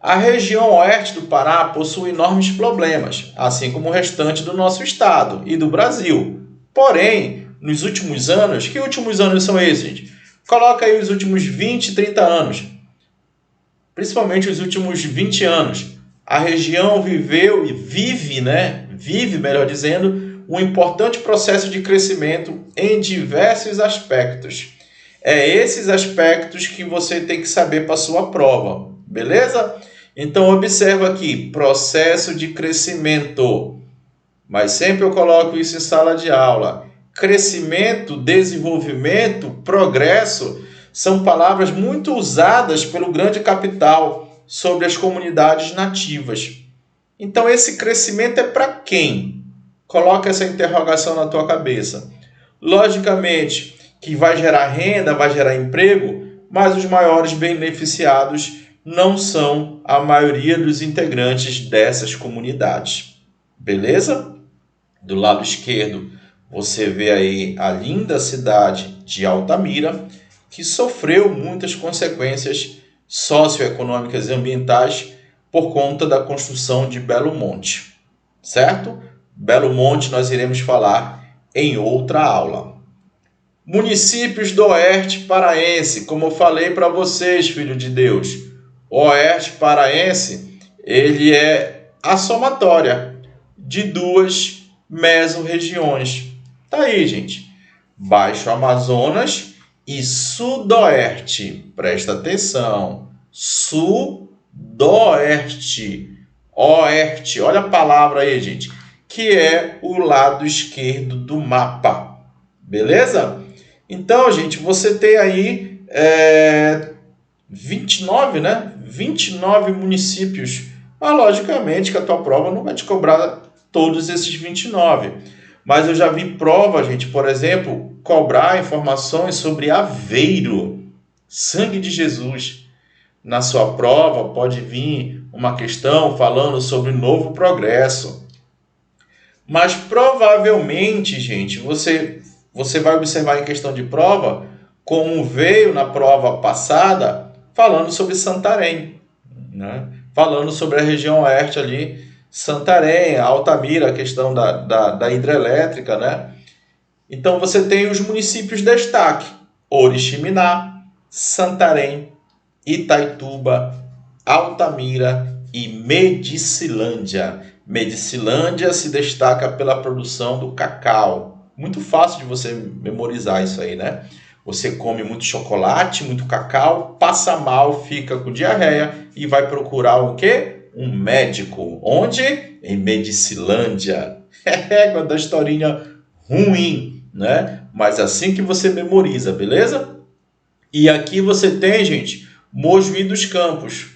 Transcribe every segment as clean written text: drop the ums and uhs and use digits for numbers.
A região oeste do Pará possui enormes problemas, assim como o restante do nosso estado e do Brasil. Porém, nos últimos anos, que últimos anos são esses, gente? Coloca aí os últimos 20, 30 anos, principalmente os últimos 20 anos. A região viveu e vive, melhor dizendo, um importante processo de crescimento em diversos aspectos. É esses aspectos que você tem que saber para a sua prova, beleza? Então, observa aqui, processo de crescimento. Mas sempre eu coloco isso em sala de aula. Crescimento, desenvolvimento, progresso são palavras muito usadas pelo grande capital sobre as comunidades nativas. Então, esse crescimento é para quem? Coloca essa interrogação na tua cabeça. Logicamente que vai gerar renda, vai gerar emprego, mas os maiores beneficiados não são a maioria dos integrantes dessas comunidades. Beleza? Do lado esquerdo, você vê aí a linda cidade de Altamira, que sofreu muitas consequências socioeconômicas e ambientais por conta da construção de Belo Monte. Certo? Belo Monte nós iremos falar em outra aula. Municípios do Oeste Paraense, como eu falei para vocês, filho de Deus. O Oeste Paraense, ele é a somatória de duas mesorregiões. Tá aí, gente. Baixo Amazonas e Sudoeste. Presta atenção. Sudoeste. Oeste. Olha a palavra aí, gente. Que é o lado esquerdo do mapa. Beleza? Então, gente, você tem aí 29, né? 29 municípios. Mas, logicamente, que a tua prova não vai te cobrar todos esses 29. Mas eu já vi prova, gente, por exemplo, cobrar informações sobre Aveiro, Sangue de Jesus. Na sua prova pode vir uma questão falando sobre Novo Progresso. Mas provavelmente, gente, você vai observar em questão de prova, como veio na prova passada, falando sobre Santarém, né? Falando sobre a região oeste ali, Santarém, Altamira, a questão da hidrelétrica, né? Então você tem os municípios de destaque: Oriximiná, Santarém, Itaituba, Altamira e Medicilândia. Medicilândia se destaca pela produção do cacau. Muito fácil de você memorizar isso aí, né? Você come muito chocolate, muito cacau, passa mal, fica com diarreia e vai procurar o quê? Um médico. Onde? Em Medicilândia. É da historinha ruim, né? Mas assim que você memoriza, beleza? E aqui você tem, gente, Mojuí dos Campos.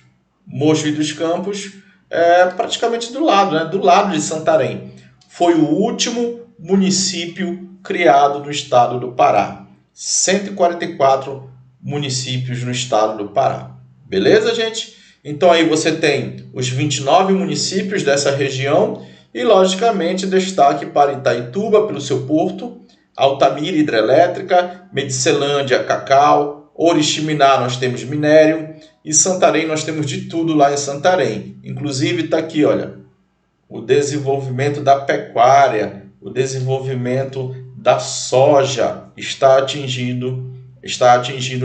Mojuí dos Campos é praticamente do lado, né? Do lado de Santarém. Foi o último município criado no estado do Pará. 144 municípios no estado do Pará. Beleza, gente? Então aí você tem os 29 municípios dessa região e, logicamente, destaque para Itaituba pelo seu porto, Altamira, hidrelétrica, Medicilândia, cacau, Oriximiná nós temos minério e Santarém nós temos de tudo lá em Santarém. Inclusive está aqui, olha, o desenvolvimento da pecuária, o desenvolvimento da soja está atingindo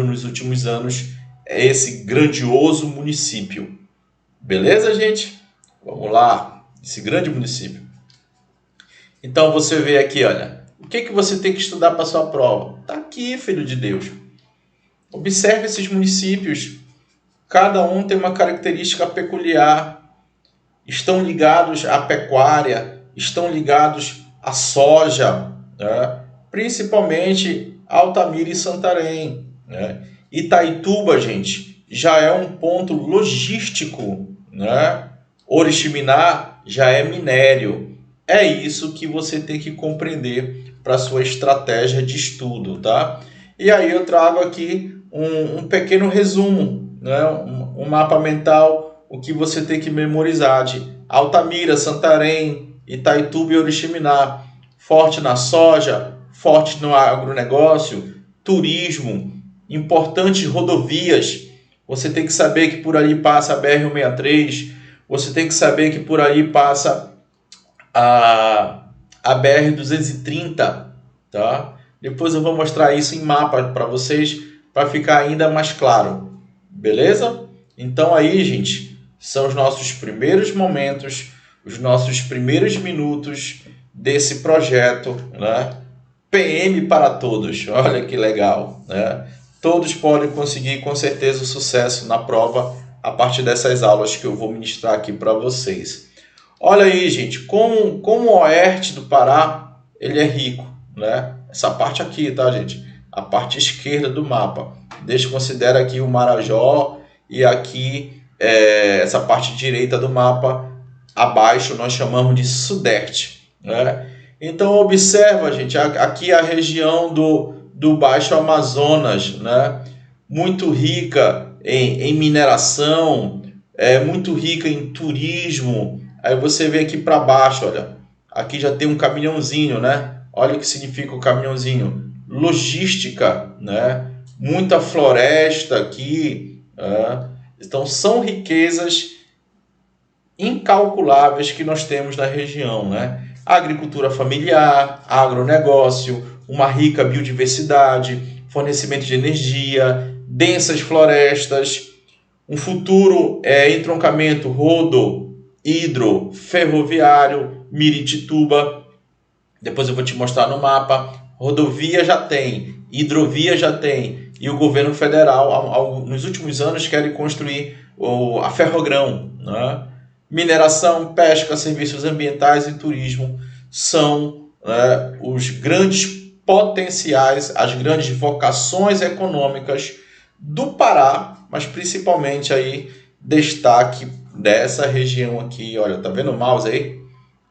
nos últimos anos esse grandioso município. Beleza, gente? Vamos lá, esse grande município. Então você vê aqui, olha, o que você tem que estudar para a sua prova? Está aqui, filho de Deus. Observe esses municípios. Cada um tem uma característica peculiar. Estão ligados à pecuária, estão ligados à soja, né? Principalmente Altamira e Santarém, né? Itaituba, gente, já é um ponto logístico, né? Oriximiná já é minério. É isso que você tem que compreender para a sua estratégia de estudo, tá? E aí eu trago aqui um pequeno resumo, né? Um mapa mental, o que você tem que memorizar de Altamira, Santarém, Itaituba e Oriximiná. Forte na soja, forte no agronegócio, turismo, importantes rodovias. você tem que saber que por ali passa a BR-163, você tem que saber que por ali passa a BR-230, tá? Depois eu vou mostrar isso em mapa para vocês, para ficar ainda mais claro, beleza? Então aí, gente, são os nossos primeiros momentos, os nossos primeiros minutos desse projeto, né? PM para todos, olha que legal, né? Todos podem conseguir com certeza o sucesso na prova a partir dessas aulas que eu vou ministrar aqui para vocês. Olha aí, gente, como o Oeste do Pará, ele é rico, né? Essa parte aqui, tá, gente? A parte esquerda do mapa. Desconsidera aqui o Marajó e aqui essa parte direita do mapa, abaixo nós chamamos de Sudeste, né? Então observa, gente, aqui a região do Baixo Amazonas, né? Muito rica em mineração, muito rica em turismo. Aí você vem aqui para baixo, olha, aqui já tem um caminhãozinho, né? Olha o que significa o caminhãozinho. Logística, né? Muita floresta aqui, né? Então são riquezas incalculáveis que nós temos na região, né? Agricultura familiar, agronegócio, uma rica biodiversidade, fornecimento de energia, densas florestas, um futuro entroncamento hidro, ferroviário, Miritituba. Depois eu vou te mostrar no mapa. Rodovia já tem, hidrovia já tem, e o governo federal, nos últimos anos, quer construir a Ferrogrão, né? Mineração, pesca, serviços ambientais e turismo são os grandes potenciais, as grandes vocações econômicas do Pará, mas principalmente aí destaque dessa região aqui, olha, tá vendo o mouse aí?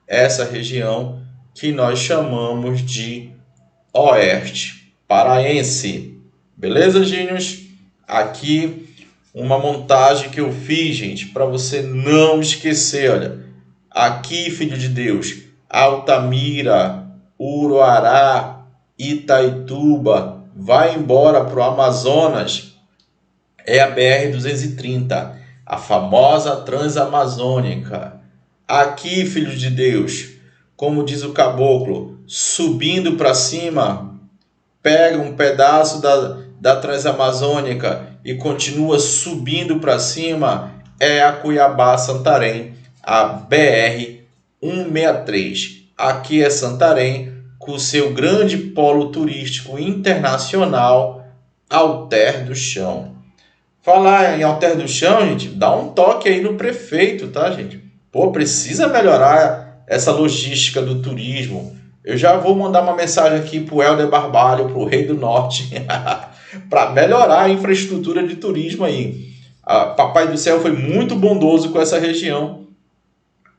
Essa região que nós chamamos de Oeste Paraense. Beleza, gênios? Aqui uma montagem que eu fiz, gente, para você não esquecer, olha. Aqui, filho de Deus, Altamira, Uruará, Itaituba, vai embora para o Amazonas, é a BR-230, a famosa Transamazônica. Aqui, filho de Deus, como diz o caboclo, subindo para cima, pega um pedaço da Transamazônica e continua subindo para cima, é a Cuiabá-Santarém, a BR-163. Aqui é Santarém, com seu grande polo turístico internacional, Alter do Chão. Falar em Alter do Chão, gente, dá um toque aí no prefeito, tá, gente? Pô, precisa melhorar essa logística do turismo. Eu já vou mandar uma mensagem aqui para o Helder Barbalho, para o Rei do Norte, para melhorar a infraestrutura de turismo aí. Papai do Céu foi muito bondoso com essa região.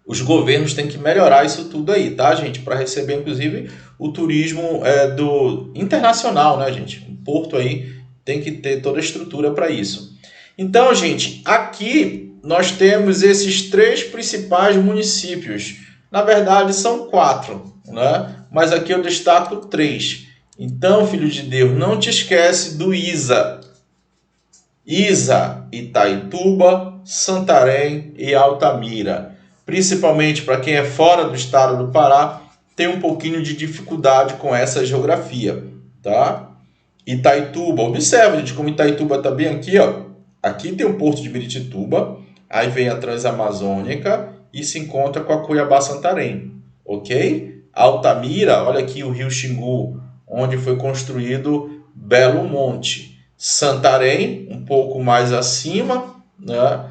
Os governos têm que melhorar isso tudo aí, tá, gente? Para receber, inclusive, o turismo do internacional, né, gente? O porto aí tem que ter toda a estrutura para isso. Então, gente, aqui nós temos esses 3 principais municípios. Na verdade, são 4, né? Mas aqui eu destaco 3. Então, filho de Deus, não te esquece do ISA. ISA, Itaituba, Santarém e Altamira. Principalmente para quem é fora do estado do Pará, tem um pouquinho de dificuldade com essa geografia, tá? Itaituba, observa, gente, como Itaituba está bem aqui, ó. Aqui tem o porto de Miritituba, aí vem a Transamazônica e se encontra com a Cuiabá-Santarém, ok? Altamira, olha aqui o rio Xingu, onde foi construído Belo Monte. Santarém, um pouco mais acima, né?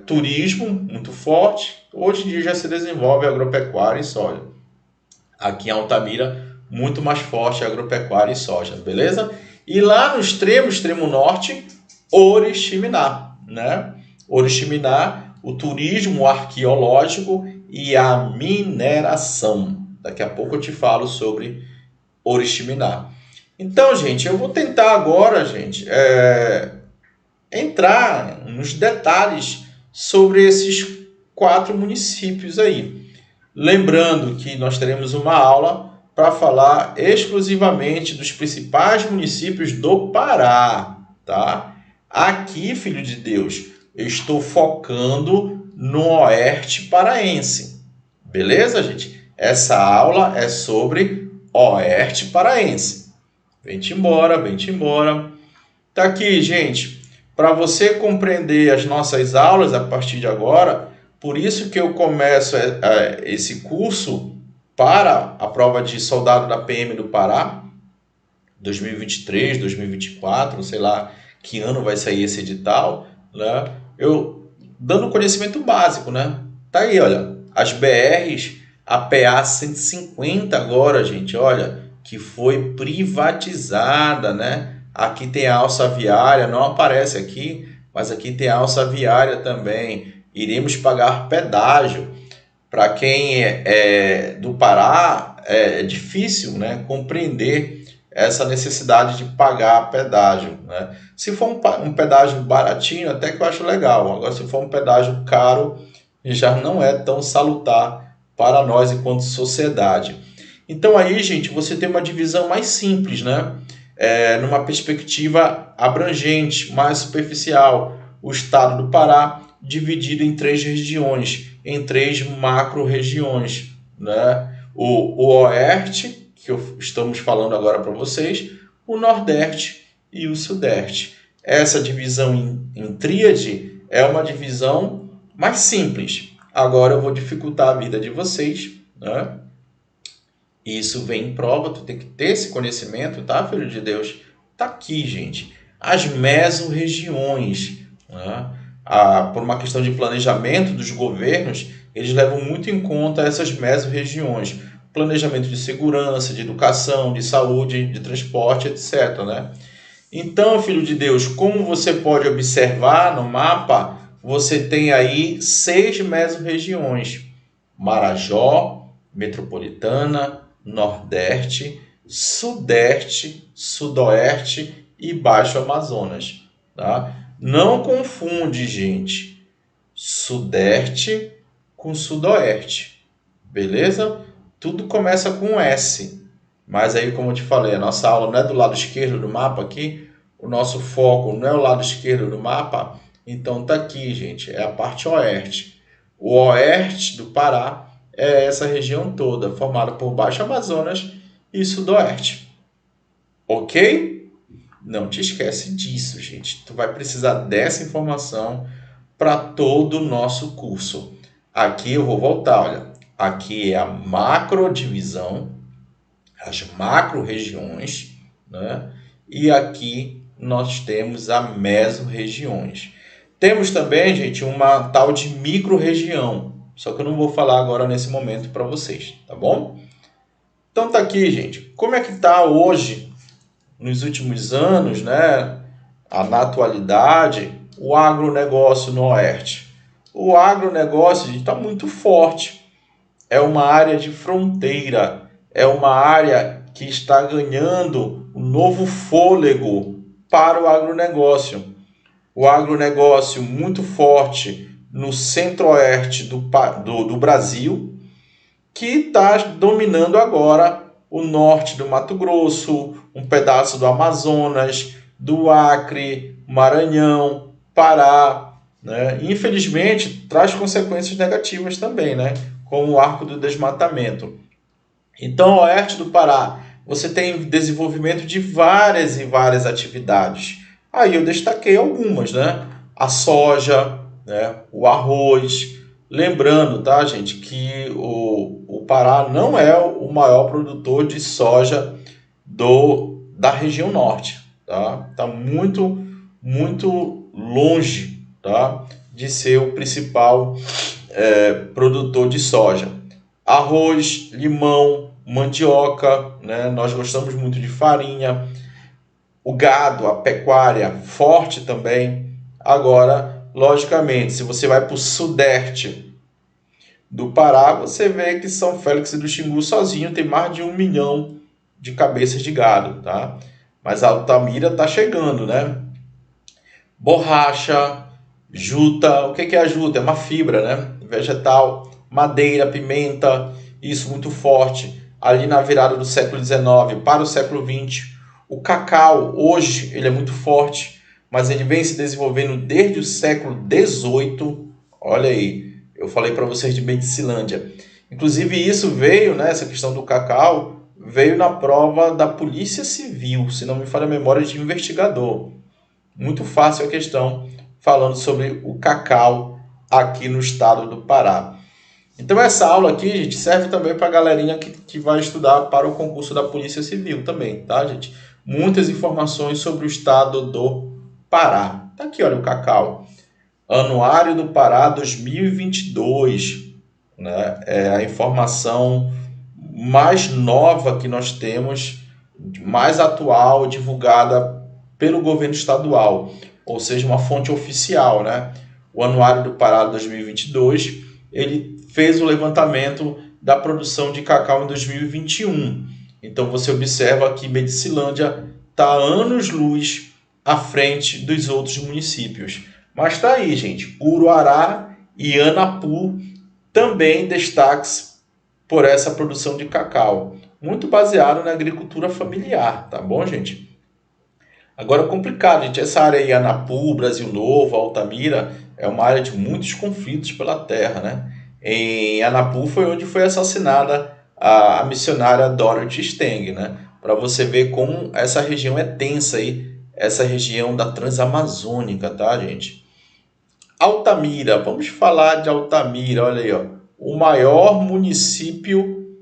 Turismo muito forte. Hoje em dia já se desenvolve agropecuária e soja. Aqui em Altamira, muito mais forte agropecuária e soja, beleza? E lá no extremo norte, Oriximiná, né? Oriximiná, o turismo arqueológico e a mineração. Daqui a pouco eu te falo sobre Oriximiná. Então, gente, eu vou tentar agora, gente, entrar nos detalhes sobre esses 4 municípios aí. Lembrando que nós teremos uma aula para falar exclusivamente dos principais municípios do Pará, tá? Aqui, filho de Deus, eu estou focando no oeste paraense. Beleza, gente? Essa aula é sobre oeste paraense. Vem-te embora, vem-te embora. Tá aqui, gente. Para você compreender as nossas aulas a partir de agora, por isso que eu começo esse curso para a prova de soldado da PM do Pará, 2023, 2024, sei lá que ano vai sair esse edital, né? Eu dando conhecimento básico, né? Tá aí, olha, as BRs, a PA 150 agora, gente, olha, que foi privatizada, né? Aqui tem a alça viária, não aparece aqui, mas aqui tem a alça viária também. Iremos pagar pedágio. Para quem é do Pará, é difícil, né, compreender essa necessidade de pagar pedágio, né? Se for um pedágio baratinho, até que eu acho legal. Agora, se for um pedágio caro, já não é tão salutar para nós enquanto sociedade. Então aí, gente, você tem uma divisão mais simples, né? Numa perspectiva abrangente, mais superficial. O estado do Pará dividido em 3 regiões, em 3 macro-regiões, né? O Oeste, que estamos falando agora para vocês, o Nordeste e o Sudeste. Essa divisão em tríade é uma divisão mais simples. Agora eu vou dificultar a vida de vocês, né? Isso vem em prova, tu tem que ter esse conhecimento, tá, filho de Deus? Tá aqui, gente. As mesorregiões, né? Por uma questão de planejamento dos governos, eles levam muito em conta essas mesorregiões. Planejamento de segurança, de educação, de saúde, de transporte, etc, né? Então, filho de Deus, como você pode observar no mapa, você tem aí 6 mesorregiões. Marajó, Metropolitana, Nordeste, Sudeste, Sudoeste e Baixo Amazonas, tá? Não confunde, gente, Sudeste com Sudoeste, beleza? Tudo começa com S, mas aí, como eu te falei, a nossa aula não é do lado esquerdo do mapa aqui, o nosso foco não é o lado esquerdo do mapa, então tá aqui, gente, é a parte oeste. O oeste do Pará é essa região toda, formada por Baixo Amazonas e Sudoeste. Ok? Não te esquece disso, gente. Tu vai precisar dessa informação para todo o nosso curso. Aqui eu vou voltar, olha. Aqui é a macrodivisão, as macro-regiões, né? E aqui nós temos a mesorregiões. Temos também, gente, uma tal de micro-região, só que eu não vou falar agora nesse momento para vocês, tá bom? Então tá aqui, gente. Como é que tá hoje, nos últimos anos, né? Na atualidade, o agronegócio no Oeste? O agronegócio está muito forte. É uma área de fronteira. É uma área que está ganhando um novo fôlego para o agronegócio. O agronegócio muito forte no centro-oeste do Brasil, que está dominando agora o norte do Mato Grosso, um pedaço do Amazonas, do Acre, Maranhão, Pará, né? Infelizmente, traz consequências negativas também, né? Como o arco do desmatamento. Então, o oeste do Pará, você tem desenvolvimento de várias e várias atividades. Aí eu destaquei algumas, né? A soja, né? O arroz. Lembrando, tá, gente, que o Pará não é o maior produtor de soja da região norte, tá? Tá muito, muito longe, tá, de ser o principal produtor de soja. Arroz, limão, mandioca, né? Nós gostamos muito de farinha. O gado, a pecuária, forte também. Agora, logicamente, se você vai para o sudeste do Pará, você vê que São Félix do Xingu sozinho tem mais de 1 milhão de cabeças de gado, tá? Mas a Altamira está chegando, né? Borracha, juta. O que é a juta? É uma fibra, né? Vegetal. Madeira, pimenta, isso muito forte. Ali na virada do século XIX para o século XX. O cacau, hoje, ele é muito forte, mas ele vem se desenvolvendo desde o século XVIII. Olha aí, eu falei para vocês de Medicilândia. Inclusive isso veio, né, essa questão do cacau, veio na prova da Polícia Civil, se não me falha a memória, de investigador. Muito fácil a questão, falando sobre o cacau aqui no estado do Pará. Então essa aula aqui, gente, serve também para a galerinha que vai estudar para o concurso da Polícia Civil também, tá, gente? Muitas informações sobre o estado do Pará. Tá aqui, olha, o cacau. Anuário do Pará 2022, né? É a informação mais nova que nós temos, mais atual, divulgada pelo governo estadual, ou seja, uma fonte oficial, né? O Anuário do Pará 2022, ele fez o levantamento da produção de cacau em 2021. Então você observa que Medicilândia está anos-luz à frente dos outros municípios. Mas está aí, gente, Uruará e Anapu também destaques por essa produção de cacau, muito baseado na agricultura familiar, tá bom, gente? Agora, complicado, gente, essa área aí, Anapu, Brasil Novo, Altamira, é uma área de muitos conflitos pela terra, né? Em Anapu foi onde foi assassinada a missionária Dorothy Stang, né? Para você ver como essa região é tensa aí, essa região da Transamazônica, tá, gente? Altamira, vamos falar de Altamira, olha aí, ó, o maior município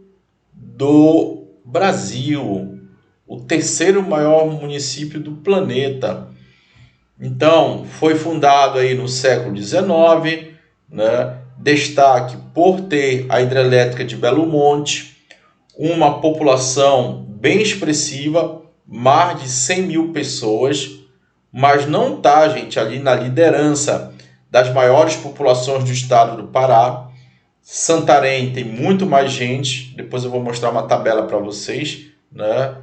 do Brasil, o terceiro maior município do planeta. Então, foi fundado aí no século XIX, né? Destaque por ter a hidrelétrica de Belo Monte, uma população bem expressiva, mais de 100 mil pessoas, mas não está, gente, ali na liderança das maiores populações do estado do Pará. Santarém tem muito mais gente, depois eu vou mostrar uma tabela para vocês, né?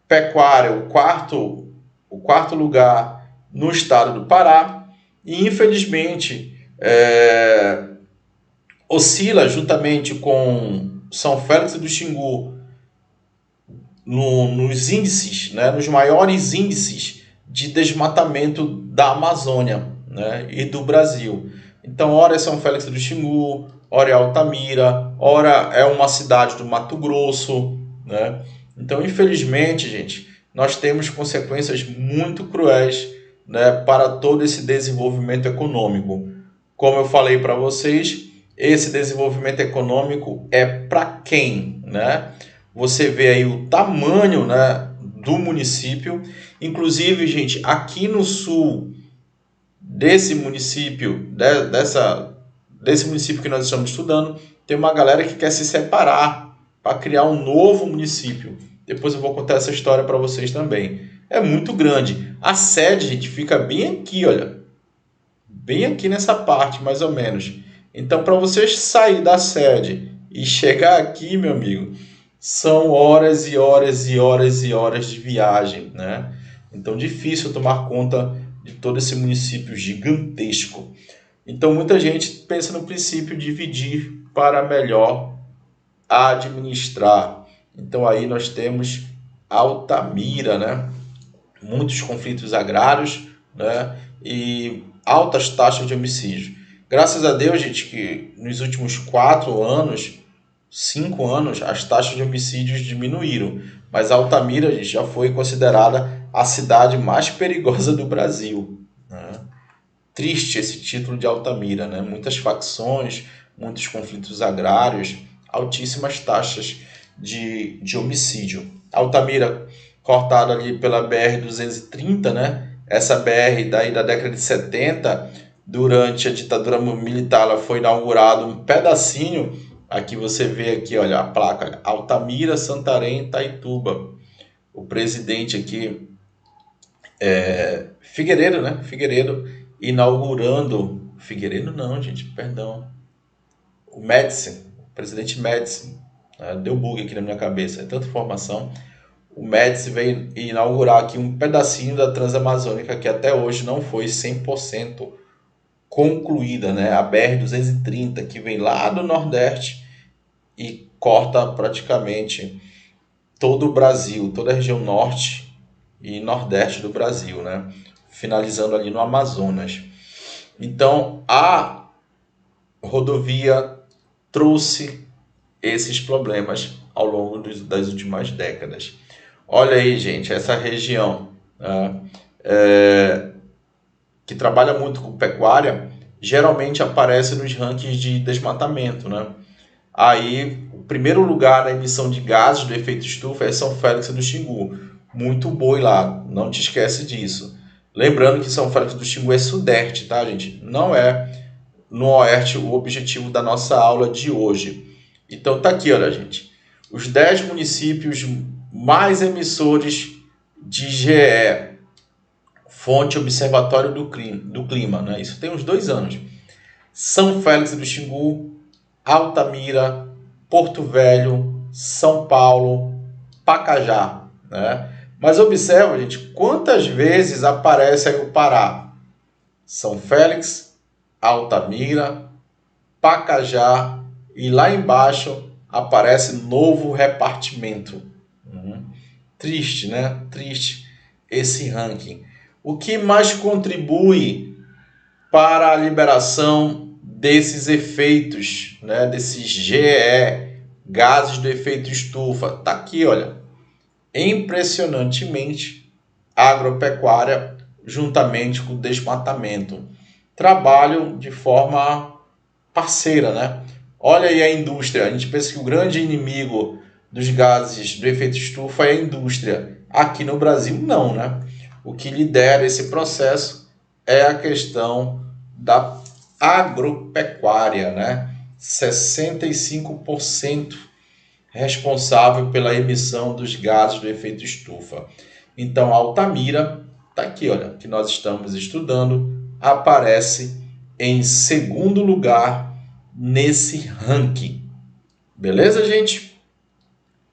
Pecuária, o quarto lugar no estado do Pará, e infelizmente oscila juntamente com São Félix do Xingu nos índices, né, nos maiores índices de desmatamento da Amazônia, né, e do Brasil. Então, ora é São Félix do Xingu, ora é Altamira, ora é uma cidade do Mato Grosso, né? Então, infelizmente, gente, nós temos consequências muito cruéis, né, para todo esse desenvolvimento econômico. Como eu falei para vocês, esse desenvolvimento econômico é para quem, né? Você vê aí o tamanho, né, do município. Inclusive, gente, aqui no sul desse município, desse município que nós estamos estudando, tem uma galera que quer se separar para criar um novo município. Depois eu vou contar essa história para vocês também. É muito grande. A sede, gente, fica bem aqui, olha. Bem aqui nessa parte, mais ou menos. Então, para vocês sair da sede e chegar aqui, meu amigo, são horas e horas e horas e horas de viagem, né? Então, difícil tomar conta de todo esse município gigantesco. Então, muita gente pensa no princípio de dividir para melhor administrar. Então, aí nós temos Altamira, né? Muitos conflitos agrários, né? E altas taxas de homicídio. Graças a Deus, gente, que nos últimos 4 anos, 5 anos, as taxas de homicídios diminuíram. Mas Altamira, gente, já foi considerada a cidade mais perigosa do Brasil, né? Triste esse título de Altamira, né? Muitas facções, muitos conflitos agrários, altíssimas taxas de homicídio. Altamira, cortada ali pela BR-230, né? Essa BR daí da década de 70, durante a ditadura militar, ela foi inaugurado um pedacinho. Aqui você vê aqui, olha, a placa Altamira, Santarém, Itaituba. O presidente aqui Figueiredo, né? Figueiredo inaugurando. Figueiredo não, gente, perdão. O Médici, o presidente Médici. Deu bug aqui na minha cabeça, é tanta informação. O Médici veio inaugurar aqui um pedacinho da Transamazônica que até hoje não foi 100% concluída, né? A BR-230, que vem lá do Nordeste e corta praticamente todo o Brasil, toda a região norte e nordeste do Brasil, né? finalizando ali no Amazonas. Então, a rodovia trouxe esses problemas ao longo das últimas décadas. Olha aí, gente, essa região, né, que trabalha muito com pecuária, geralmente aparece nos rankings de desmatamento, né? Aí, o primeiro lugar na emissão de gases do efeito estufa é São Félix do Xingu. Muito boi lá, não te esquece disso. Lembrando que São Félix do Xingu é sudeste, tá, gente? Não é no oeste o objetivo da nossa aula de hoje. Então tá aqui, olha, gente. Os 10 municípios mais emissores de GE, fonte Observatório do Clima, né? Isso tem uns 2 anos. São Félix do Xingu, Altamira, Porto Velho, São Paulo, Pacajá, né? Mas observa, gente, quantas vezes aparece aí o Pará. São Félix, Altamira, Pacajá e lá embaixo aparece Novo Repartimento. Triste, né? Triste esse ranking. O que mais contribui para a liberação desses efeitos, né? Desses GE, gases do efeito estufa? Tá aqui, olha. Impressionantemente, a agropecuária juntamente com o desmatamento trabalham de forma parceira, né? Olha aí a indústria. A gente pensa que o grande inimigo dos gases do efeito estufa é a indústria. Aqui no Brasil, não, né? O que lidera esse processo é a questão da agropecuária, né? 65% responsável pela emissão dos gases do efeito estufa. Então, Altamira, tá aqui, olha, que nós estamos estudando, aparece em segundo lugar nesse ranking. Beleza, gente?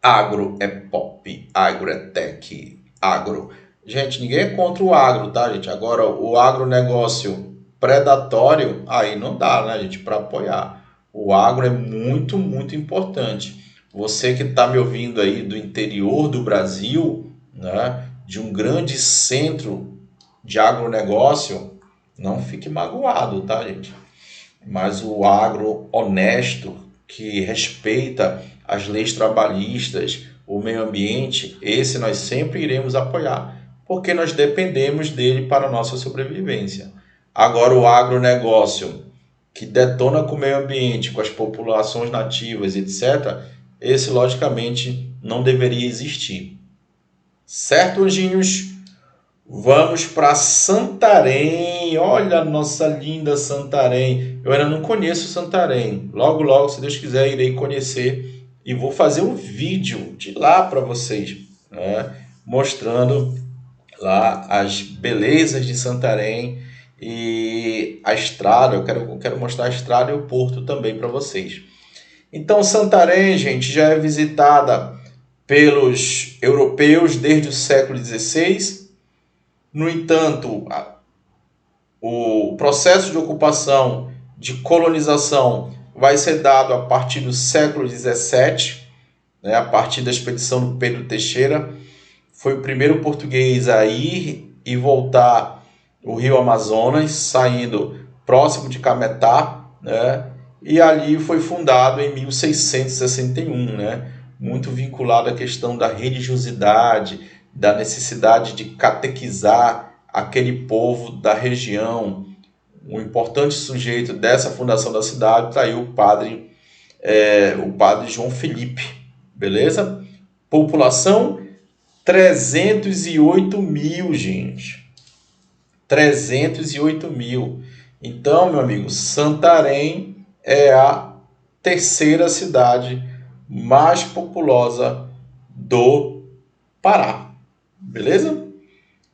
Agro é pop, agro é tech, agro. Gente, ninguém é contra o agro, tá, gente? Agora, o agronegócio predatório, aí não dá, né, gente, para apoiar. O agro é muito, muito importante. Você que está me ouvindo aí do interior do Brasil, né, de um grande centro de agronegócio, não fique magoado, tá, gente? Mas o agro honesto, que respeita as leis trabalhistas, o meio ambiente, esse nós sempre iremos apoiar, porque nós dependemos dele para a nossa sobrevivência. Agora, o agronegócio, que detona com o meio ambiente, com as populações nativas, etc., esse, logicamente, não deveria existir. Certo, anjinhos? Vamos para Santarém. Olha a nossa linda Santarém. Eu ainda não conheço Santarém. Logo, logo, se Deus quiser, irei conhecer e vou fazer um vídeo de lá para vocês, né? Mostrando lá as belezas de Santarém e a estrada. Eu quero mostrar a estrada e o porto também para vocês. Então, Santarém, gente, já é visitada pelos europeus desde o século XVI. No entanto, o processo de ocupação, de colonização, vai ser dado a partir do século XVII, né, a partir da expedição do Pedro Teixeira. Foi o primeiro português a ir e voltar o rio Amazonas, saindo próximo de Cametá, né? E ali foi fundado em 1661, né? Muito vinculado à questão da religiosidade, da necessidade de catequizar aquele povo da região. Um importante sujeito dessa fundação da cidade está aí o padre João Felipe, beleza? População 308 mil, gente. 308 mil. Então, meu amigo, Santarém é a terceira cidade mais populosa do Pará. Beleza?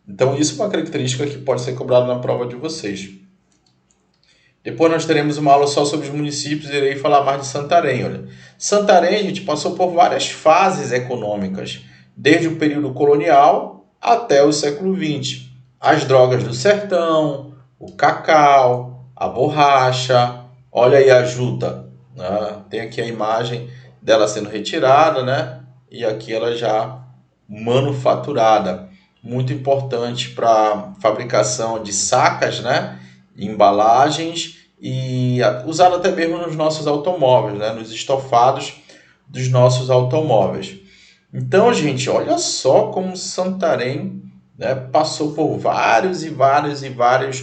Então, isso é uma característica que pode ser cobrada na prova de vocês. Depois nós teremos uma aula só sobre os municípios e irei falar mais de Santarém. Olha. Santarém, a gente passou por várias fases econômicas, desde o período colonial até o século XX. As drogas do sertão, o cacau, a borracha, olha aí a juta, né? Tem aqui a imagem dela sendo retirada, né? E aqui ela já manufaturada. muito importante para fabricação de sacas, né? Embalagens e usado até mesmo nos nossos automóveis, né? Nos estofados dos nossos automóveis. Então, gente, olha só como Santarém, né, passou por vários e vários e vários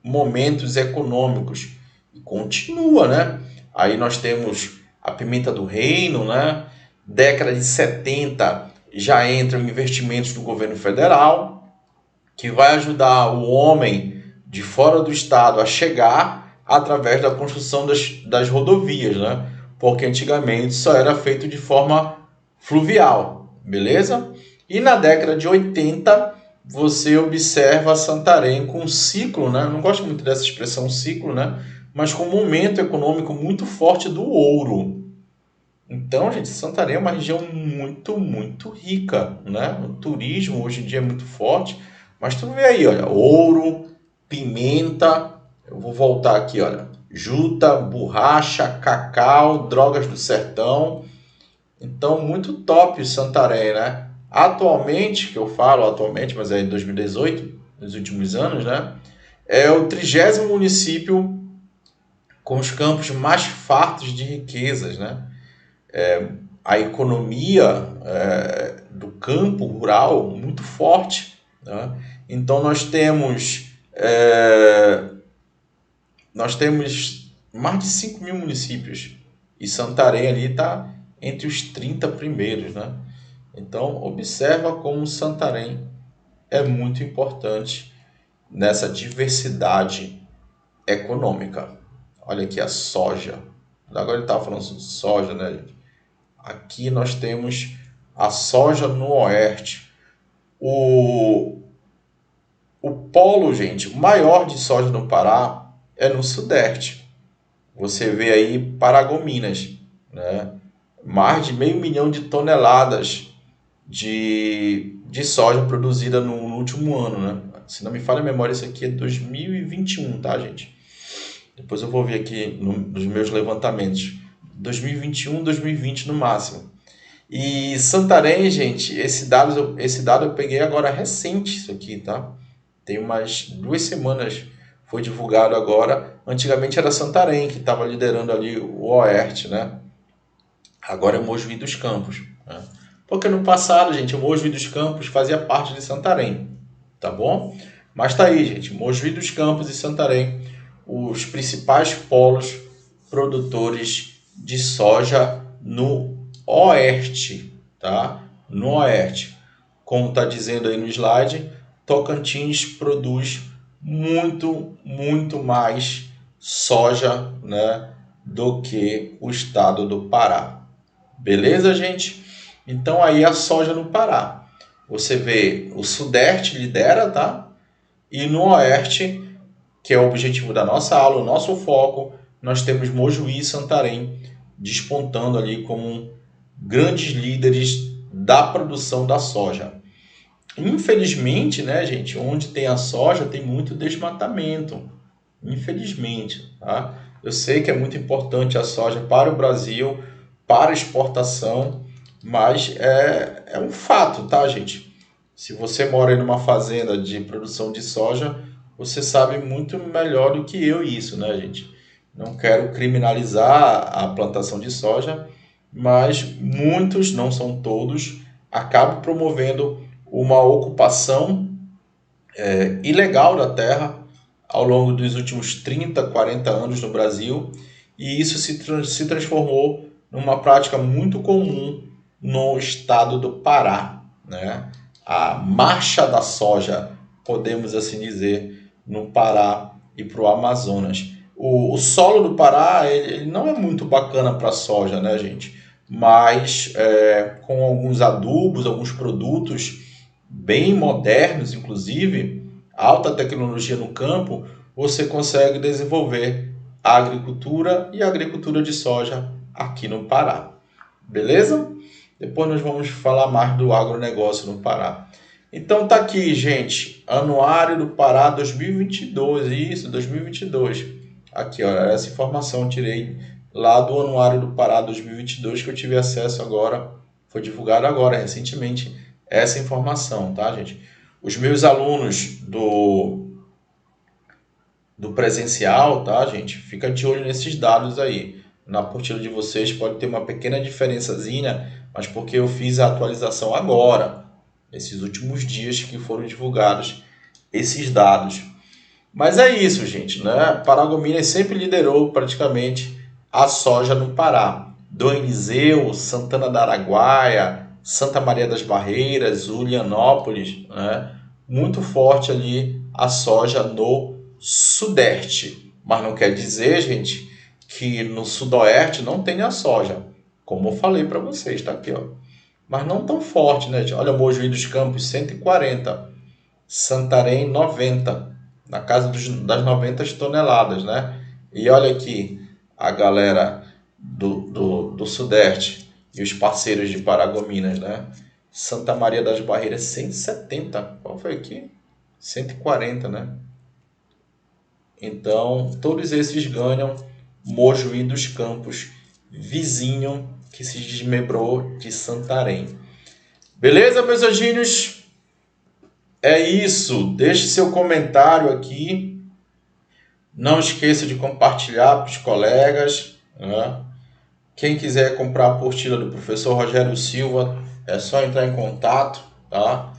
momentos econômicos e continua, né? Aí nós temos a pimenta do reino, né? Década de 70 já entram investimentos do governo federal, que vai ajudar o homem de fora do estado a chegar através da construção das rodovias, né? Porque antigamente só era feito de forma fluvial, beleza? E na década de 80 você observa Santarém com um ciclo, né? Eu não gosto muito dessa expressão ciclo, né? Mas com um momento econômico muito forte do ouro. Então, gente, Santarém é uma região muito, muito rica, né? O turismo hoje em dia é muito forte, mas tu vê aí, olha, ouro, pimenta, eu vou voltar aqui, olha, juta, borracha, cacau, drogas do sertão. Então, muito top Santarém, né? Atualmente, que eu falo atualmente, mas é em 2018, nos últimos anos, né? É o 30º município com os campos mais fartos de riquezas, né? A economia do campo rural muito forte, né? Então nós temos mais de 5 mil municípios e Santarém ali está entre os 30 primeiros, né? Então observa como Santarém é muito importante nessa diversidade econômica. Olha aqui a soja. Agora ele estava falando sobre soja, né, gente? Aqui nós temos a soja no oeste. O, o polo, gente, o maior de soja no Pará é no sudeste. Você vê aí Paragominas, né? Mais de 500 mil de toneladas de soja produzida no último ano, né? Se não me falha a memória, isso aqui é 2021, tá, gente? Depois eu vou ver aqui nos meus levantamentos. 2021, 2020 no máximo. E Santarém, gente, esse dado eu peguei agora recente, isso aqui, tá? Tem umas 2 semanas, foi divulgado agora. Antigamente era Santarém que estava liderando ali o Oeste, né? Agora é Mojuí dos Campos, né? Porque no passado, gente, o Mojuí dos Campos fazia parte de Santarém, tá bom? Mas tá aí, gente, Mojuí dos Campos e Santarém, os principais polos produtores de soja no Oeste, tá? No Oeste. Como está dizendo aí no slide, Tocantins produz muito, muito mais soja, né, do que o estado do Pará. Beleza, gente? Então aí a soja no Pará. Você vê o Sudeste lidera, tá? E no Oeste, que é o objetivo da nossa aula, o nosso foco, nós temos Mojuí e Santarém despontando ali como grandes líderes da produção da soja. Infelizmente, né, gente, onde tem a soja tem muito desmatamento. Infelizmente, tá? Eu sei que é muito importante a soja para o Brasil, para exportação, mas é um fato, tá, gente? Se você mora em uma fazenda de produção de soja, você sabe muito melhor do que eu isso, né, gente? Não quero criminalizar a plantação de soja, mas muitos, não são todos, acabam promovendo uma ocupação ilegal da terra ao longo dos últimos 30, 40 anos no Brasil, e isso se transformou numa prática muito comum no estado do Pará, né? A marcha da soja, podemos assim dizer, no Pará e para o Amazonas. O solo do Pará ele não é muito bacana para a soja, né, gente? Mas com alguns adubos, alguns produtos bem modernos, inclusive, alta tecnologia no campo, você consegue desenvolver a agricultura e a agricultura de soja aqui no Pará. Beleza? Depois nós vamos falar mais do agronegócio no Pará. Então tá aqui, gente, Anuário do Pará 2022, isso, 2022. Aqui, ó, essa informação eu tirei lá do Anuário do Pará 2022 que eu tive acesso agora, foi divulgado agora, recentemente, essa informação, tá, gente? Os meus alunos do presencial, tá, gente? Fica de olho nesses dados aí. Na apostila de vocês pode ter uma pequena diferençazinha, mas porque eu fiz a atualização agora, esses últimos dias que foram divulgados esses dados. Mas é isso, gente, né? Paragominas sempre liderou praticamente a soja no Pará. Dom Eliseu, Santana da Araguaia, Santa Maria das Barreiras, Julianópolis, né? Muito forte ali a soja no Sudeste. Mas não quer dizer, gente, que no Sudoeste não tenha soja. Como eu falei para vocês, tá aqui, ó. Mas não tão forte, né? Olha, Mojuí dos Campos, 140. Santarém, 90. Na casa das 90 toneladas, né? E olha aqui a galera do Sudeste e os parceiros de Paragominas, né? Santa Maria das Barreiras, 170. Qual foi aqui? 140, né? Então, todos esses ganham. Mojuí dos Campos, vizinho que se desmembrou de Santarém. Beleza, meus anjinhos? É isso. Deixe seu comentário aqui. Não esqueça de compartilhar para os colegas, né? Quem quiser comprar a apostila do professor Rogério Silva, é só entrar em contato, tá?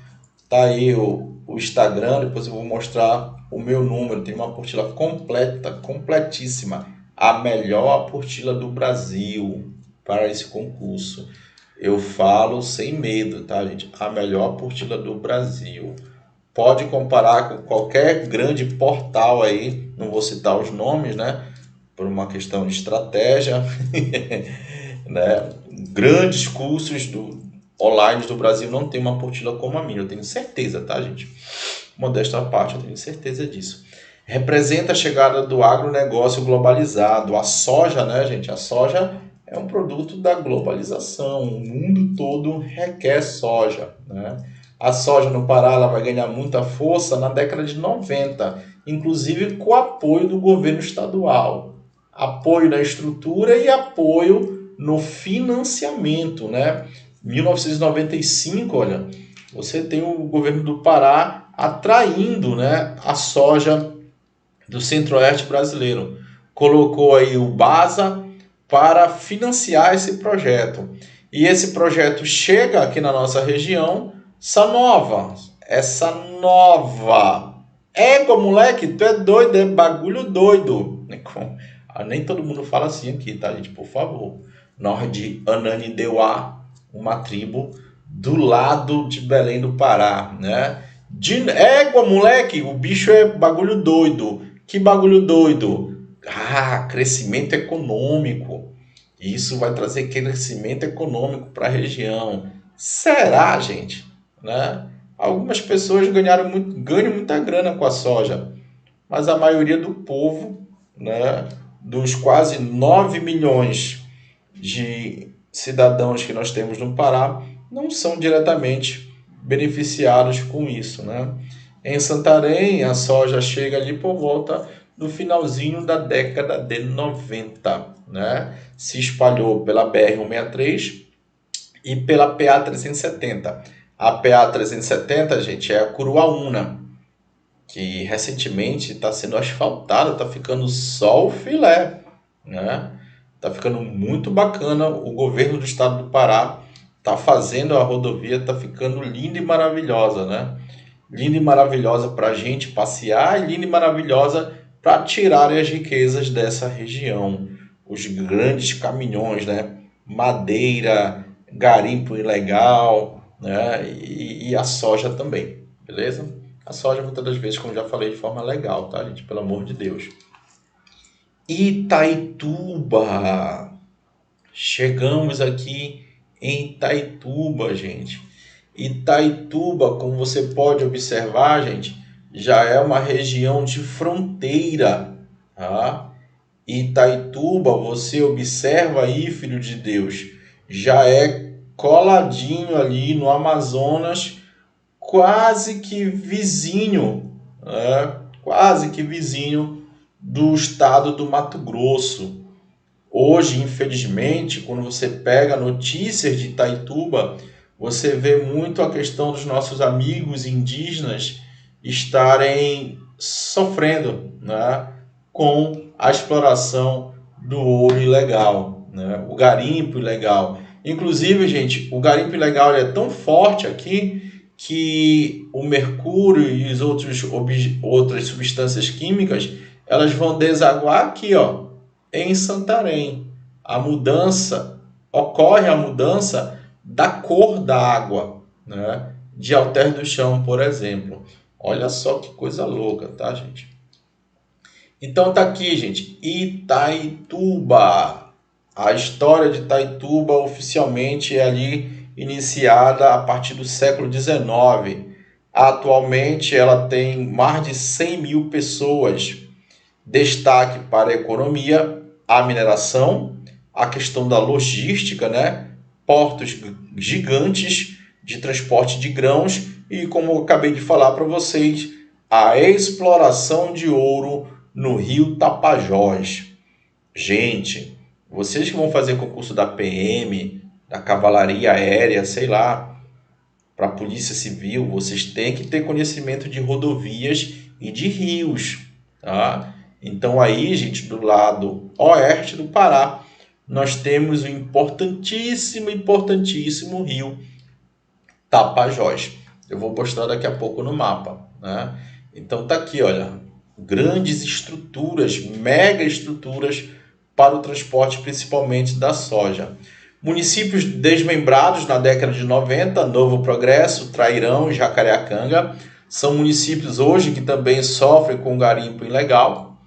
Tá aí o Instagram, depois eu vou mostrar o meu número. Tem uma apostila completa, completíssima. A melhor apostila do Brasil para esse concurso. Eu falo sem medo, tá, gente? A melhor apostila do Brasil. Pode comparar com qualquer grande portal aí, não vou citar os nomes, né? Por uma questão de estratégia, né? Grandes cursos online do Brasil não tem uma apostila como a minha, eu tenho certeza, tá, gente? Modesta à parte, eu tenho certeza disso. Representa a chegada do agronegócio globalizado. A soja, né, gente? A soja é um produto da globalização. O mundo todo requer soja, né? A soja no Pará ela vai ganhar muita força na década de 90, inclusive com o apoio do governo estadual. Apoio na estrutura e apoio no financiamento, né? 1995, olha, você tem o governo do Pará atraindo, né, a soja do Centro-Oeste brasileiro. Colocou aí o BASA para financiar esse projeto. E esse projeto chega aqui na nossa região, essa nova. Égua, moleque, tu é doido, é bagulho doido. Nem todo mundo fala assim aqui, tá, gente? Por favor. Nós de Ananideuá, uma tribo do lado de Belém do Pará, né? Égua, moleque, o bicho é bagulho doido. Que bagulho doido? Ah, crescimento econômico. Isso vai trazer crescimento econômico para a região. Será, gente? Né? Algumas pessoas ganham muita grana com a soja, mas a maioria do povo, né, dos quase 9 milhões de cidadãos que nós temos no Pará, não são diretamente beneficiados com isso, né? Em Santarém, a soja chega ali por volta do finalzinho da década de 90, né? Se espalhou pela BR-163 e pela PA-370. A PA-370, gente, é a Curuaúna, que recentemente está sendo asfaltada, está ficando só o filé, né? Está ficando muito bacana. O governo do estado do Pará está fazendo a rodovia, está ficando linda e maravilhosa, né? Linda e maravilhosa para a gente passear e linda e maravilhosa para tirar as riquezas dessa região. Os grandes caminhões, né? Madeira, garimpo ilegal, né? E a soja também, beleza? A soja muitas das vezes, como já falei, de forma legal, tá, gente? Pelo amor de Deus. Itaituba. Chegamos aqui em Itaituba, gente. Itaituba, como você pode observar, gente, já é uma região de fronteira, tá? Itaituba, você observa aí, filho de Deus, já é coladinho ali no Amazonas, quase que vizinho, né? Quase que vizinho do estado do Mato Grosso. Hoje, infelizmente, quando você pega notícias de Itaituba, você vê muito a questão dos nossos amigos indígenas estarem sofrendo, né, com a exploração do ouro ilegal, né, o garimpo ilegal. Inclusive, gente, o garimpo ilegal é tão forte aqui que o mercúrio e os outras substâncias químicas, elas vão desaguar aqui, ó, em Santarém. Ocorre a mudança da cor da água, né? De Alter do Chão, por exemplo. Olha só que coisa louca, tá, gente? Então tá aqui, gente, Itaituba. A história de Itaituba oficialmente é ali iniciada a partir do século XIX. Atualmente ela tem mais de 100 mil pessoas. Destaque para a economia, a mineração, a questão da logística, né? Portos gigantes de transporte de grãos e, como eu acabei de falar para vocês, a exploração de ouro no rio Tapajós. Gente, vocês que vão fazer concurso da PM, da Cavalaria Aérea, sei lá, para a Polícia Civil, vocês têm que ter conhecimento de rodovias e de rios, tá? Então aí, gente, do lado oeste do Pará, nós temos o importantíssimo rio Tapajós. Eu vou postar daqui a pouco no mapa, né? Então tá aqui, olha, grandes estruturas, mega estruturas para o transporte, principalmente da soja. Municípios desmembrados na década de 90, Novo Progresso, Trairão e Jacareacanga, são municípios hoje que também sofrem com garimpo ilegal.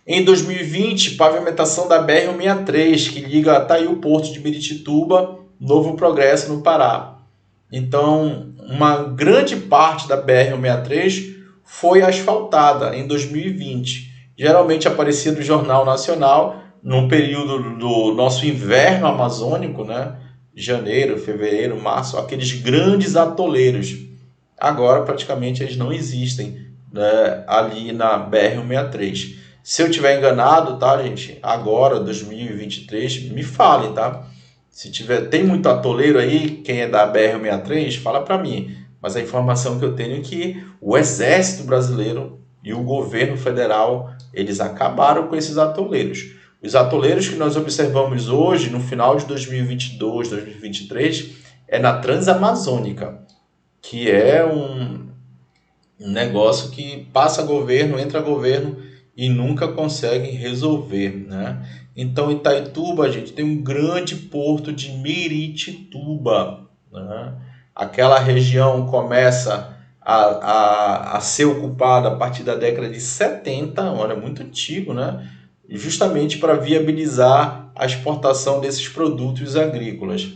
Em 2020, pavimentação da BR-163, que liga até aí o porto de Miritituba, Novo Progresso, no Pará. Então, uma grande parte da BR-163 foi asfaltada em 2020. Geralmente aparecia no Jornal Nacional, no período do nosso inverno amazônico, né? Janeiro, fevereiro, março, aqueles grandes atoleiros. Agora, praticamente, eles não existem, né, ali na BR-163. Se eu tiver enganado, tá, gente? Agora, 2023, me falem, tá? Se tem muito atoleiro aí, quem é da BR-163, fala para mim. Mas a informação que eu tenho é que o Exército Brasileiro e o governo federal, eles acabaram com esses atoleiros. Os atoleiros que nós observamos hoje, no final de 2022, 2023, é na Transamazônica, que é um negócio que passa governo, entra governo e nunca conseguem resolver, né? Então, Itaituba, gente, tem um grande porto de Miritituba, né? Aquela região começa a ser ocupada a partir da década de 70, olha, muito antigo, né? Justamente para viabilizar a exportação desses produtos agrícolas.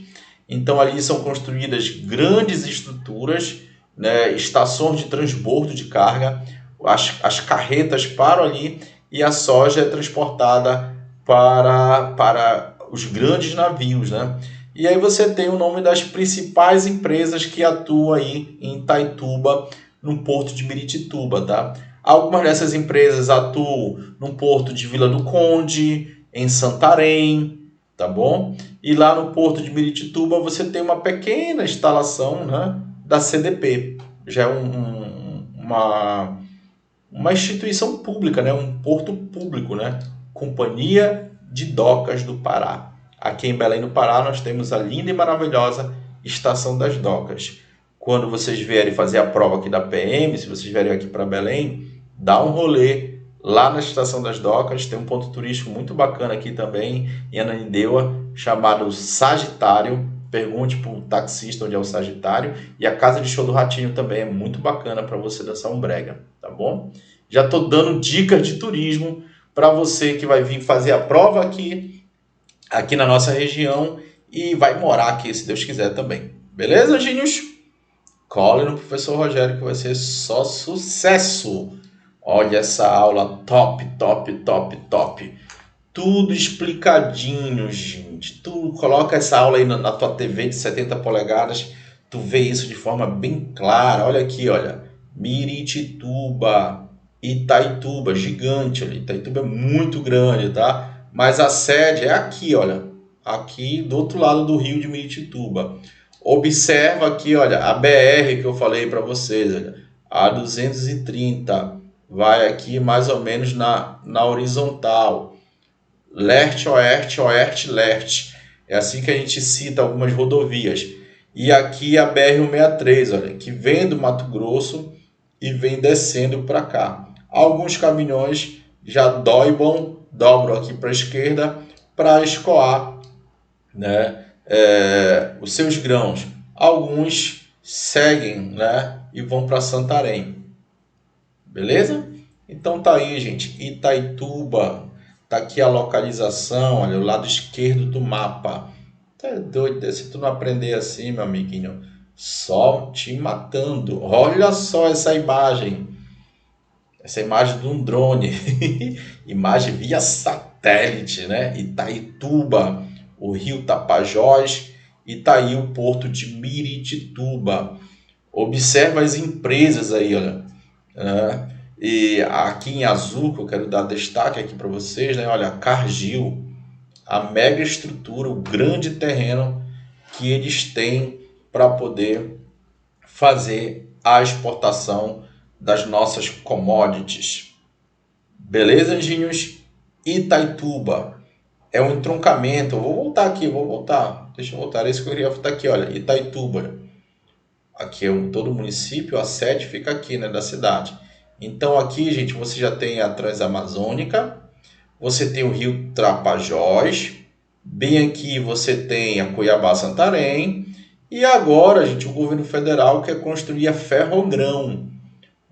Então, ali são construídas grandes estruturas, né? Estações de transbordo de carga, as carretas param ali e a soja é transportada para os grandes navios, né? E aí você tem o nome das principais empresas que atuam aí em Itaituba, no porto de Miritituba, tá? Algumas dessas empresas atuam no porto de Vila do Conde, em Santarém, tá bom? E lá no porto de Miritituba você tem uma pequena instalação, né, da CDP. Já é uma instituição pública, né? Um porto público, né? Companhia de Docas do Pará. Aqui em Belém do Pará nós temos a linda e maravilhosa Estação das Docas. Quando vocês vierem fazer a prova aqui da PM, se vocês vierem aqui para Belém, dá um rolê lá na Estação das Docas. Tem um ponto turístico muito bacana aqui também, em Ananindeua, chamado Sagitário. Pergunte para o taxista onde é o Sagitário. E a Casa de Show do Ratinho também é muito bacana para você dançar um brega, tá bom? Já estou dando dicas de turismo para você que vai vir fazer a prova aqui na nossa região e vai morar aqui, se Deus quiser também. Beleza, Gênios? Cole no professor Rogério que vai ser só sucesso. Olha essa aula top, top, top, top. Tudo explicadinho, gente. Tu coloca essa aula aí na tua TV de 70 polegadas, tu vê isso de forma bem clara. Olha aqui, olha. Miritituba, Itaituba, gigante ali. Itaituba é muito grande, tá? Mas a sede é aqui, olha. Aqui do outro lado do rio de Miritituba. Observa aqui, olha, a BR que eu falei para vocês, olha, a 230 vai aqui mais ou menos na horizontal. Leste, oeste, oeste, leste. É assim que a gente cita algumas rodovias. E aqui a BR-163, olha, que vem do Mato Grosso e vem descendo para cá. Alguns caminhões já dobram aqui para a esquerda para escoar, né, os seus grãos. Alguns seguem, né, e vão para Santarém. Beleza? Então tá aí, gente. Itaituba. Tá aqui a localização, olha, o lado esquerdo do mapa. Tá doido, se tu não aprender assim, meu amiguinho, só te matando. Olha só essa imagem. Essa imagem de um drone. Imagem via satélite, né? Itaituba, o rio Tapajós, e tá aí o porto de Miritituba. Observa as empresas aí, olha. Né? E aqui em azul, que eu quero dar destaque aqui para vocês, né? Olha, Cargill, a mega estrutura, o grande terreno que eles têm para poder fazer a exportação das nossas commodities. Beleza, anjinhos? Itaituba é um entroncamento. Eu vou voltar aqui, Deixa eu voltar. Era isso que eu queria voltar aqui, olha. Itaituba. Aqui é todo o município, a sede fica aqui, né, da cidade. Então aqui, gente, você já tem a Transamazônica, você tem o rio Tapajós, bem aqui você tem a Cuiabá-Santarém, e agora, gente, o governo federal quer construir a Ferrogrão,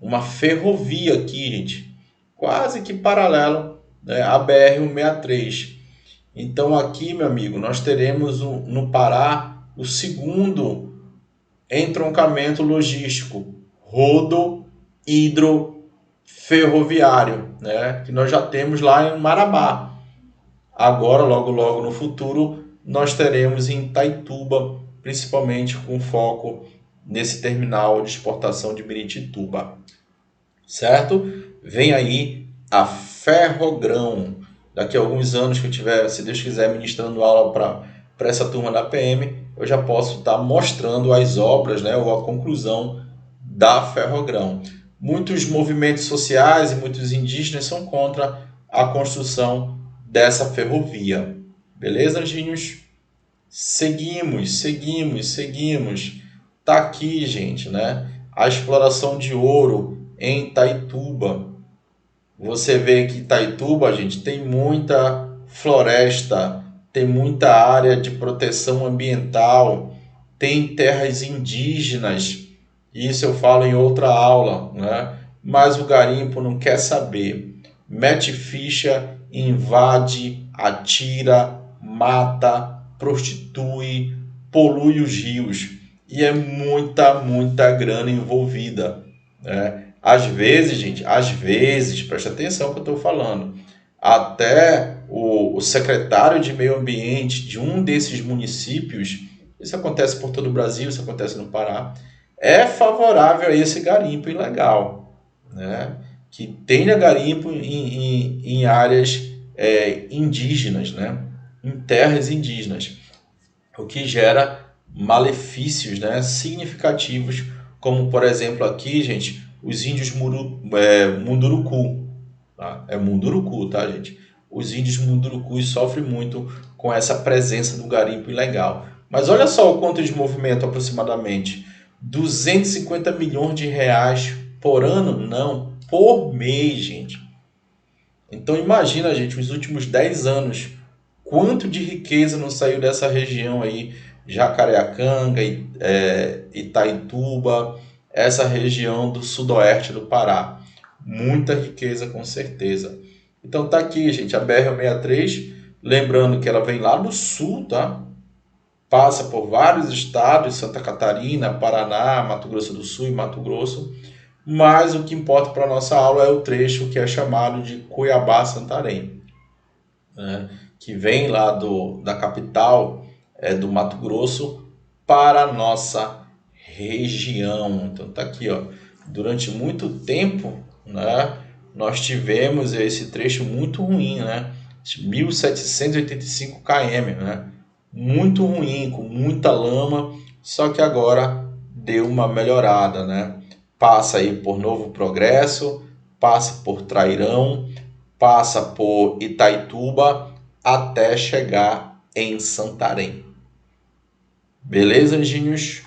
uma ferrovia aqui, gente, quase que paralelo, né, à BR-163. Então aqui, meu amigo, nós teremos no Pará o segundo entroncamento logístico, rodo, hidro, ferroviário, né? Que nós já temos lá em Marabá. Agora, logo no futuro, nós teremos em Itaituba, principalmente com foco nesse terminal de exportação de Miritituba, certo? Vem aí a Ferrogrão. Daqui a alguns anos que eu tiver, se Deus quiser, ministrando aula para essa turma da PM, eu já posso estar mostrando as obras, né, ou a conclusão da Ferrogrão. Muitos movimentos sociais e muitos indígenas são contra a construção dessa ferrovia. Beleza, anjinhos? Seguimos. Tá aqui, gente, né? A exploração de ouro em Itaituba. Você vê que Itaituba, gente, tem muita floresta, tem muita área de proteção ambiental, tem terras indígenas. Isso eu falo em outra aula, né? Mas o garimpo não quer saber. Mete ficha, invade, atira, mata, prostitui, polui os rios. E é muita grana envolvida, né? Às vezes, gente, presta atenção no que eu estou falando, até o secretário de meio ambiente de um desses municípios, isso acontece por todo o Brasil, isso acontece no Pará, é favorável a esse garimpo ilegal, né? Que tenha garimpo em áreas indígenas, né? Em terras indígenas, o que gera malefícios, né, significativos, como por exemplo aqui, gente, os índios Munduruku, tá? É Munduruku, tá, gente? Os índios Mundurukus sofrem muito com essa presença do garimpo ilegal. Mas olha só o quanto de movimento aproximadamente. 250 milhões de reais por ano? Não, por mês, gente. Então imagina, gente, os últimos 10 anos, quanto de riqueza não saiu dessa região aí, Jacareacanga, Itaituba, essa região do sudoeste do Pará. Muita riqueza, com certeza. Então tá aqui, gente, a BR-163, lembrando que ela vem lá do sul, tá? Passa por vários estados, Santa Catarina, Paraná, Mato Grosso do Sul e Mato Grosso, mas o que importa para a nossa aula é o trecho que é chamado de Cuiabá-Santarém, né? Que vem lá da capital do Mato Grosso para a nossa região. Então tá aqui, ó. Durante muito tempo, né, nós tivemos esse trecho muito ruim, né? 1.785 km, né? muito ruim, com muita lama, só que agora deu uma melhorada, né? Passa aí por Novo Progresso, passa por Trairão, passa por Itaituba, até chegar em Santarém. Beleza, anjinhos?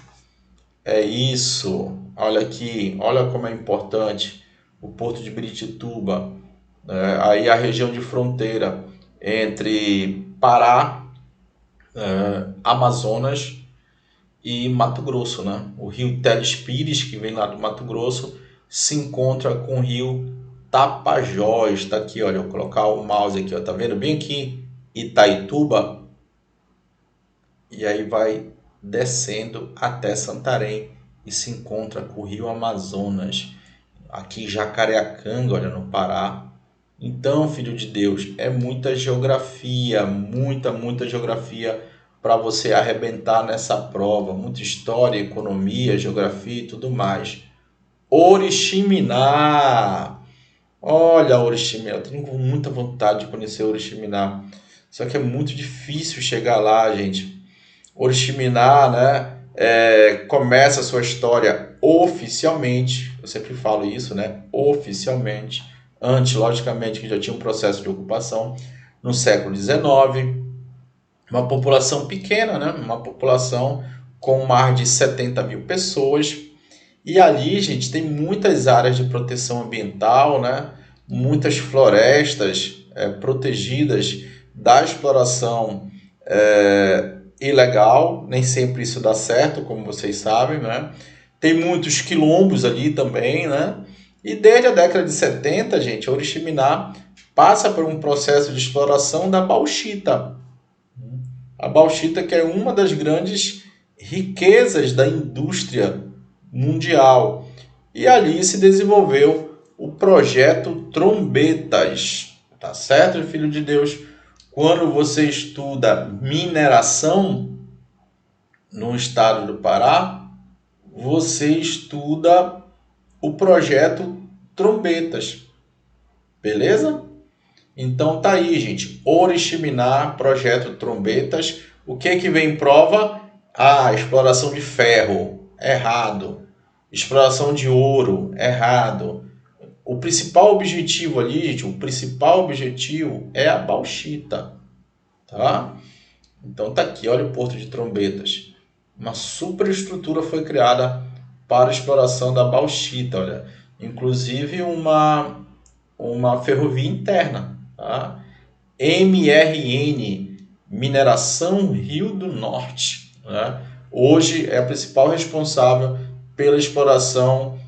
É isso. Olha aqui, olha como é importante o Porto de Birituba, né? Aí a região de fronteira entre Pará, Amazonas e Mato Grosso, né? O rio Teles Pires, que vem lá do Mato Grosso, se encontra com o rio Tapajós. Está aqui, olha, eu vou colocar o mouse aqui, ó, tá vendo? Bem aqui, Itaituba, e aí vai descendo até Santarém e se encontra com o rio Amazonas. Aqui em Jacareacanga, olha, no Pará. Então, filho de Deus, é muita geografia, muita geografia para você arrebentar nessa prova. Muita história, economia, geografia e tudo mais. Oriximiná. Olha, Oriximiná, eu tenho muita vontade de conhecer Oriximiná. Só que é muito difícil chegar lá, gente. Oriximiná, né? Começa a sua história oficialmente. Eu sempre falo isso, né? Oficialmente. Antes, logicamente, que já tinha um processo de ocupação no século XIX. Uma população pequena, né? Uma população com mais de 70 mil pessoas. E ali, gente, tem muitas áreas de proteção ambiental, né? Muitas florestas protegidas da exploração ilegal. Nem sempre isso dá certo, como vocês sabem, né? Tem muitos quilombos ali também, né? E desde a década de 70, gente, a Oriximiná passa por um processo de exploração da bauxita. A bauxita, que é uma das grandes riquezas da indústria mundial. E ali se desenvolveu o projeto Trombetas. Tá certo, filho de Deus? Quando você estuda mineração no estado do Pará, você estuda o projeto Trombetas. Beleza? Então tá aí, gente. Oriximiná, projeto Trombetas. O que vem em prova? Exploração de ferro. Errado. Exploração de ouro. Errado. O principal objetivo ali, gente, o principal objetivo é a bauxita. Tá? Então tá aqui, olha o Porto de Trombetas. Uma superestrutura foi criada para a exploração da bauxita, olha. Inclusive uma ferrovia interna, tá? MRN, Mineração Rio do Norte, né? Hoje é a principal responsável pela exploração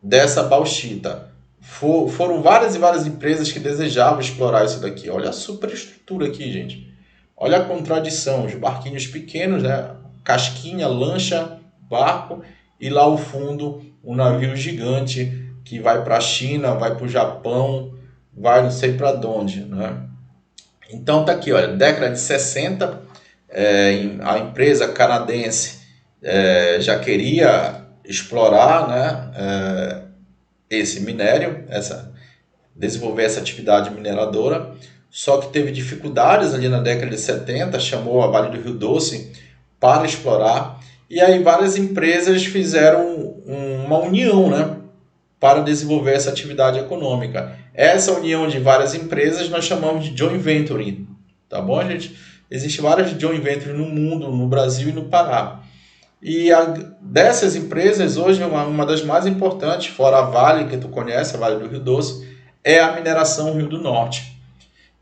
dessa bauxita. Foram várias e várias empresas que desejavam explorar isso daqui. Olha a superestrutura aqui, gente. Olha a contradição, os barquinhos pequenos, né? Casquinha, lancha, barco, e lá ao fundo um navio gigante que vai para a China, vai para o Japão, vai não sei para onde, né? Então tá aqui, olha, década de 60, a empresa canadense já queria explorar, né, esse minério, desenvolver essa atividade mineradora, só que teve dificuldades ali na década de 70, chamou a Vale do Rio Doce para explorar, e aí várias empresas fizeram uma união, né, para desenvolver essa atividade econômica. Essa união de várias empresas nós chamamos de joint venture, tá bom, gente? Existem várias joint ventures no mundo, no Brasil e no Pará. E dessas empresas, hoje, uma das mais importantes, fora a Vale, que tu conhece, a Vale do Rio Doce, é a Mineração Rio do Norte.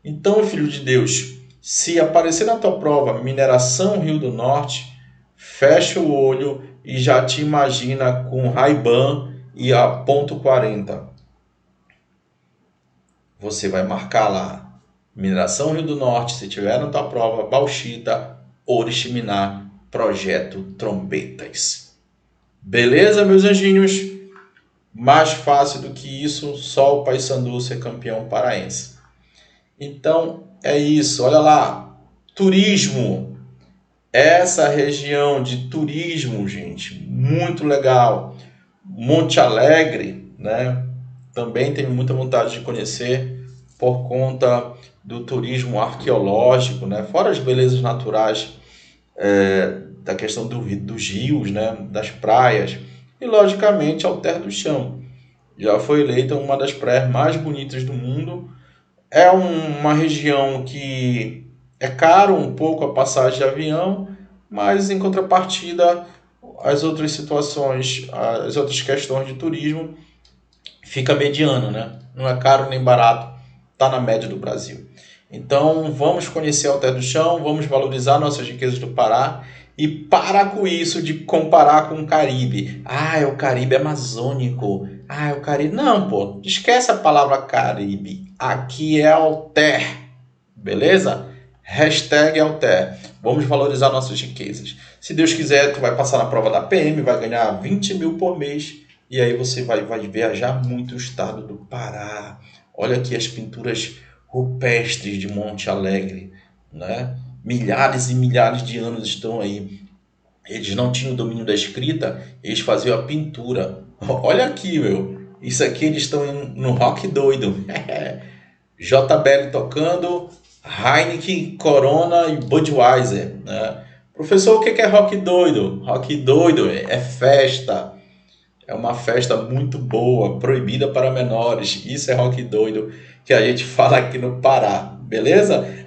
Então, filho de Deus, se aparecer na tua prova Mineração Rio do Norte, fecha o olho e já te imagina com Ray-Ban e a ponto 40. Você vai marcar lá Mineração Rio do Norte, se tiver na tua prova, bauxita, Oriximiná, projeto Trombetas. Beleza, meus anjinhos? Mais fácil do que isso, só o Paysandu ser campeão paraense. Então, é isso. Olha lá, turismo. Essa região de turismo, gente, muito legal. Monte Alegre, né? Também tenho muita vontade de conhecer por conta do turismo arqueológico, né? Fora as belezas naturais, da questão dos rios, né? Das praias, e logicamente Alter do Chão. Já foi eleita uma das praias mais bonitas do mundo. É uma região que é caro um pouco a passagem de avião, mas em contrapartida, as outras situações, as outras questões de turismo, fica mediano, né? Não é caro nem barato, está na média do Brasil. Então vamos conhecer Alter do Chão, vamos valorizar nossas riquezas do Pará e para com isso de comparar com o Caribe. Ah, é o Caribe amazônico. Ah, é o Caribe. Não, pô, esquece a palavra Caribe. Aqui é Alter, beleza? Hashtag Alter. Vamos valorizar nossas riquezas. Se Deus quiser, tu vai passar na prova da PM, vai ganhar 20 mil por mês. E aí você vai viajar muito o estado do Pará. Olha aqui as pinturas rupestres de Monte Alegre, né? Milhares e milhares de anos estão aí. Eles não tinham o domínio da escrita, eles faziam a pintura. Olha aqui, meu. Isso aqui eles estão no rock doido. JBL tocando, Heineken, Corona e Budweiser, né? Professor, o que é rock doido? Rock doido é festa. É uma festa muito boa, proibida para menores. Isso é rock doido que a gente fala aqui no Pará, beleza?